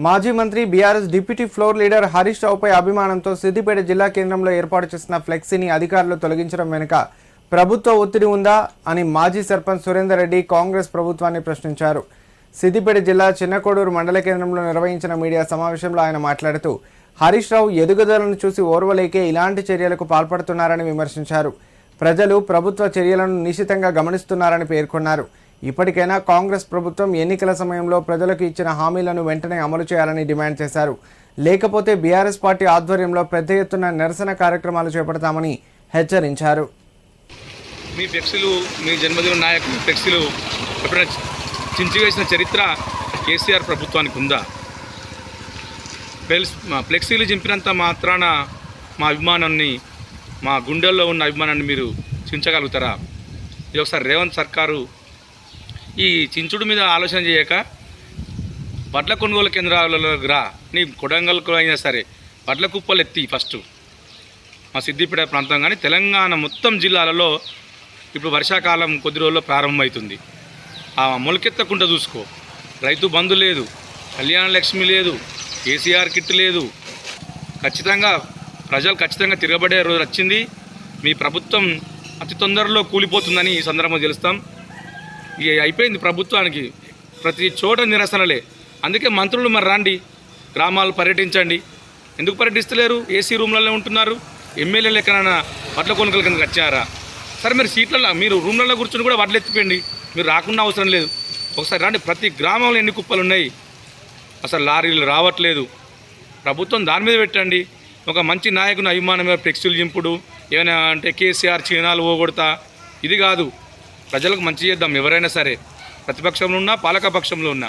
మాజీ మంత్రి BRS deputy floor leader Harish రావుపై అభిమానంతో సిద్దిపేట జిల్లా కేంద్రంలో ఏర్పాటు చేసిన ఫ్లెక్సీని అధికారులు తొలగించడం వెనుక ప్రభుత్వ ఒత్తిడి ఉందా అని మాజీ సర్పంచ్ సురేందర్ రెడ్డి కాంగ్రెస్ ప్రభుత్వాన్ని ప్రశ్నించారు. సిద్దిపేట జిల్లా చిన్నకోడూరు మండల కేంద్రంలో నిర్వహించిన మీడియా సమావేశంలో ఆయన మాట్లాడుతూ హరీష్ రావు ఎదుగుదలను చూసి ఓర్వలేకే ఇలాంటి చర్యలకు పాల్పడుతున్నారని విమర్శించారు. ప్రజలు ప్రభుత్వ చర్యలను నిశితంగా గమనిస్తున్నారని పేర్కొన్నారు. ఇప్పటికైనా కాంగ్రెస్ ప్రభుత్వం ఎన్నికల సమయంలో ప్రజలకు ఇచ్చిన హామీలను వెంటనే అమలు చేయాలని డిమాండ్ చేశారు. లేకపోతే బీఆర్ఎస్ పార్టీ ఆధ్వర్యంలో పెద్ద ఎత్తున నిరసన కార్యక్రమాలు చేపడతామని హెచ్చరించారు. మీ ఫ్లెక్సీలు, మీ జన్మదిన నాయకులు ఫ్లెక్సీలు ఎప్పుడైనా చించివేసిన చరిత్ర కేసీఆర్ ప్రభుత్వానికి ఉందా? ఫ్లెక్సీలు చింపినంత మాత్రాన మా అభిమానాన్ని, మా గుండెల్లో ఉన్న అభిమానాన్ని మీరు చించగలుగుతారా? ఇది ఒకసారి రేవంత్ సర్కారు ఈ చించుడు మీద ఆలోచన చేయక వడ్ల కొనుగోలు కేంద్రాలలో రా, నీ కొడంగల్కు అయినా సరే వడ్ల కుప్పలు ఎత్తి ఫస్ట్ మా సిద్దిపేట ప్రాంతం కానీ తెలంగాణ మొత్తం జిల్లాలలో ఇప్పుడు వర్షాకాలం కొద్ది రోజుల్లో ప్రారంభమవుతుంది. ఆ మొలకెత్తకుండా చూసుకో. రైతు బంధు లేదు, కళ్యాణ లక్ష్మి లేదు, కేసీఆర్ కిట్ లేదు. ఖచ్చితంగా ప్రజలు ఖచ్చితంగా తిరగబడే రోజు వచ్చింది. మీ ప్రభుత్వం అతి తొందరలో కూలిపోతుందని ఈ సందర్భంగా తెలుస్తాం. ఇక అయిపోయింది ప్రభుత్వానికి, ప్రతి చోట నిరసనలే. అందుకే మంత్రులు మరి రండి, గ్రామాలు పర్యటించండి. ఎందుకు పర్యటిస్తలేరు? ఏసీ రూమ్లలో ఉంటున్నారు. ఎమ్మెల్యేలు ఎక్కడైనా వడ్ల కొనుగోలు కిందకి వచ్చారా? సరే మీరు సీట్లలో, మీరు రూమ్లలో కూర్చొని కూడా వడ్లు ఎత్తిపోయండి. మీరు రాకుండా అవసరం లేదు. ఒకసారి రండి. ప్రతి గ్రామంలో ఎన్ని కుప్పలు ఉన్నాయి, అసలు లారీలు రావట్లేదు. ప్రభుత్వం దాని మీద పెట్టండి. ఒక మంచి నాయకుని అభిమానమే ఫ్లెక్సీలు చింపుడు, ఏమైనా అంటే కేసీఆర్ చీనాలు పోగొడతా, ఇది కాదు. ప్రజలకు మంచి చేద్దాం. ఎవరైనా సరే, ప్రతిపక్షంలో ఉన్నా పాలక పక్షంలో ఉన్నా.